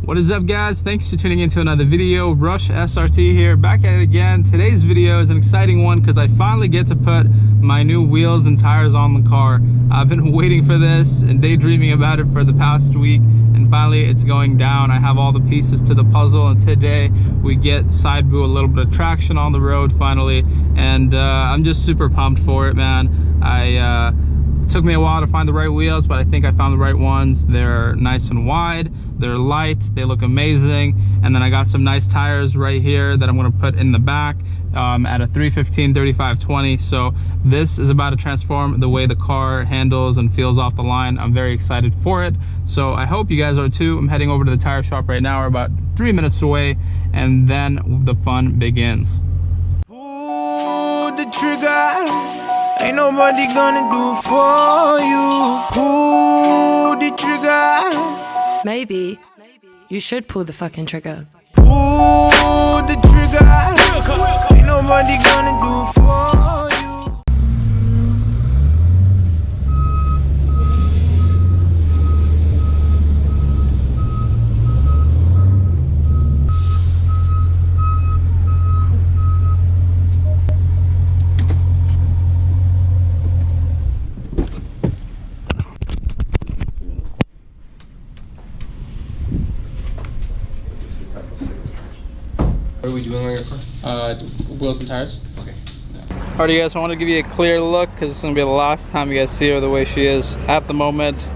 What is up, guys? Thanks for tuning into another video. Rush SRT here, back at it again. Today's video is an exciting one because I finally get to put my new wheels and tires on the car. I've been waiting for this and daydreaming about it for the past week, and finally it's going down. I have all the pieces to the puzzle, and today we get side boo, a little bit of traction on the road finally, and I'm just super pumped for it, man. It took me a while to find the right wheels, but I think I found the right ones. They're nice and wide, they're light, they look amazing, and then I got some nice tires right here that I'm going to put in the back at a 315/35/20. So this is about to transform the way the car handles and feels off the line. I'm very excited for it, so I hope you guys are too. I'm heading over to the tire shop right now. We're about 3 minutes away, and then the fun begins. Pull the trigger. Ain't nobody gonna do for you. Pull the trigger. Maybe you should pull the fucking trigger. Pull the trigger. Ain't nobody gonna do for you. What are we doing on your car? Wheels and tires. Okay. Yeah. Alright, you guys, I want to give you a clear look because it's going to be the last time you guys see her the way she is at the moment,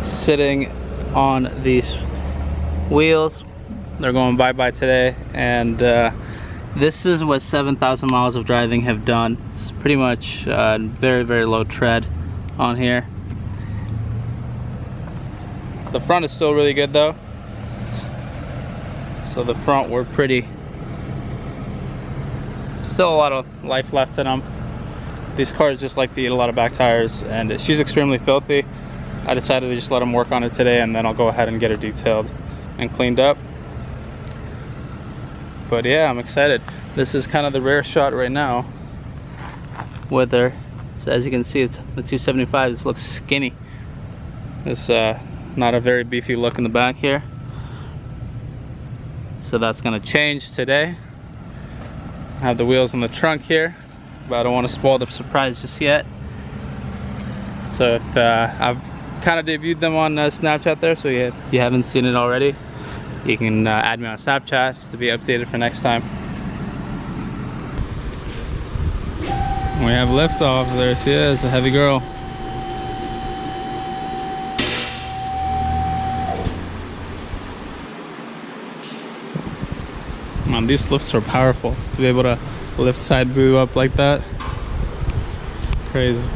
sitting on these wheels. They're going bye-bye today, and this is what 7,000 miles of driving have done. It's pretty much very, very low tread on here. The front is still really good though. So the front, we're pretty, still a lot of life left in them. These cars just like to eat a lot of back tires, and she's extremely filthy. I decided to just let them work on it today, and then I'll go ahead and get her detailed and cleaned up. But yeah, I'm excited. This is kind of the rear shot right now with her. So as you can see, it's the 275. This looks skinny. It's not a very beefy look in the back here. So that's gonna change today. I have the wheels in the trunk here, but I don't want to spoil the surprise just yet. So if I've kind of debuted them on Snapchat there, so if you haven't seen it already, you can add me on Snapchat to be updated for next time. We have liftoff. There she is, a heavy girl. Man, these lifts are powerful. To be able to lift side boo up like that, it's crazy.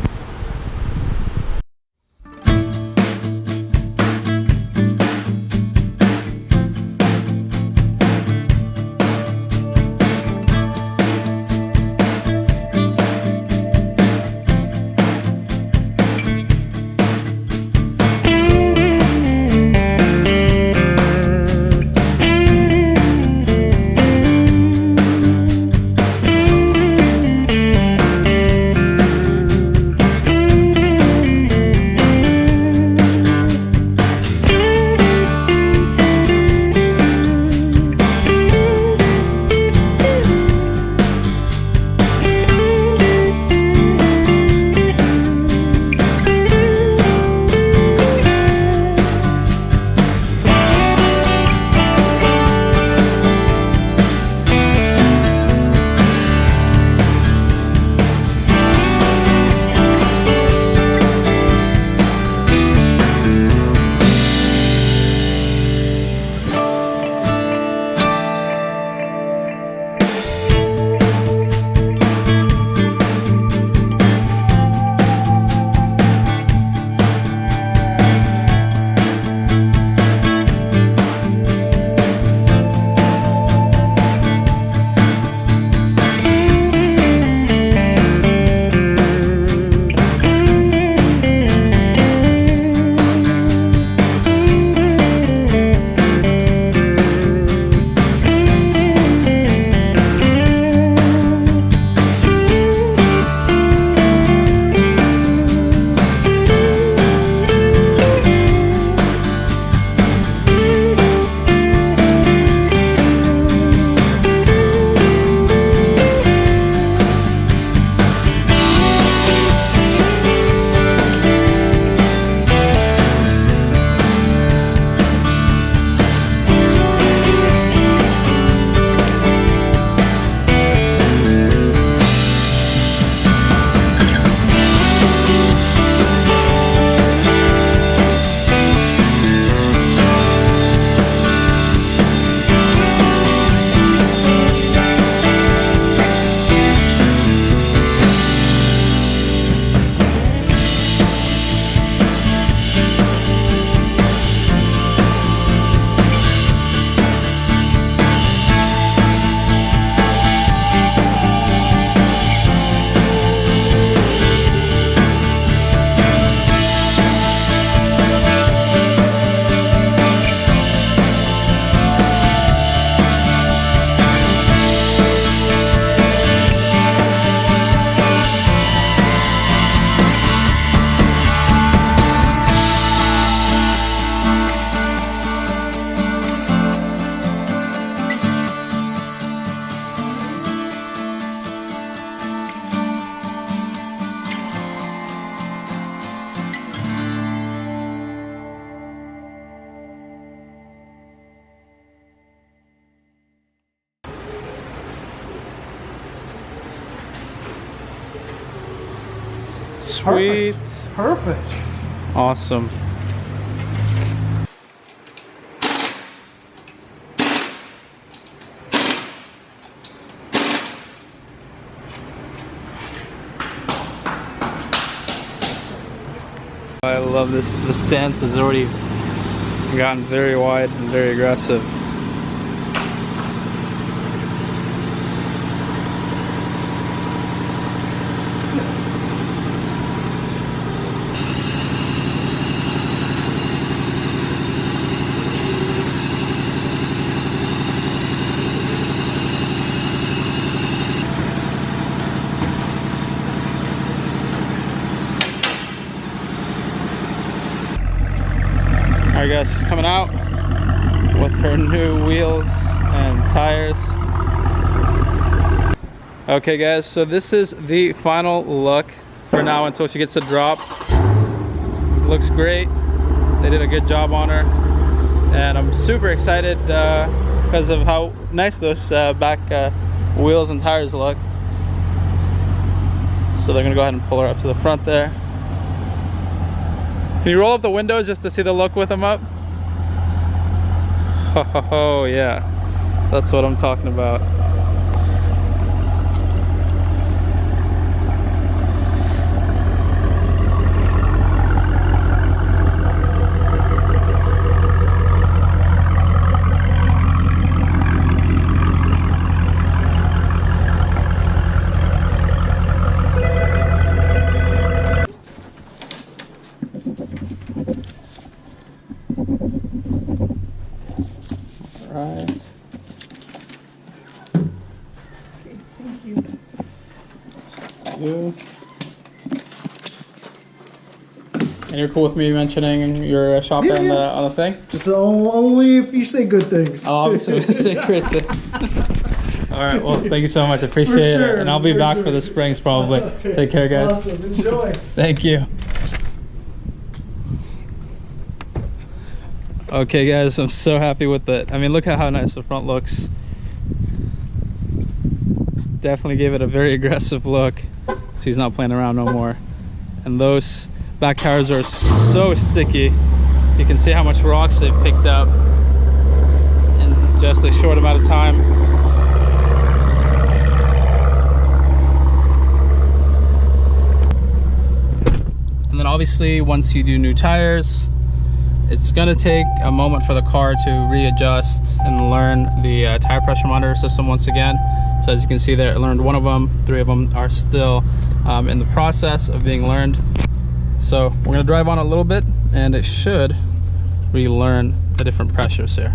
Sweet. Perfect. Awesome. I love this. The stance has already gotten very wide and very aggressive. Alright guys, she's coming out with her new wheels and tires. Okay guys, so this is the final look for now until she gets the drop. Looks great. They did a good job on her. And I'm super excited because of how nice those back wheels and tires look. So they're gonna go ahead and pull her up to the front there. Can you roll up the windows just to see the look with them up? Oh yeah, that's what I'm talking about. Right. Okay, thank you. And you're cool with me mentioning your shopper Yeah, yeah. on the thing? Just only if you say good things. Oh, obviously, I'm gonna say great thing. All right, well, thank you so much. I appreciate sure, it. And I'll be for back sure. for the springs probably. Okay. Take care, guys. Awesome, enjoy. Thank you. Okay, guys, I'm so happy with it. I mean, look at how nice the front looks. Definitely gave it a very aggressive look. She's not playing around no more. And those back tires are so sticky. You can see how much rocks they've picked up in just a short amount of time. And then obviously once you do new tires, it's gonna take a moment for the car to readjust and learn the tire pressure monitor system once again. So as you can see there, it learned one of them, 3 of them are still in the process of being learned. So we're gonna drive on a little bit and it should relearn the different pressures here.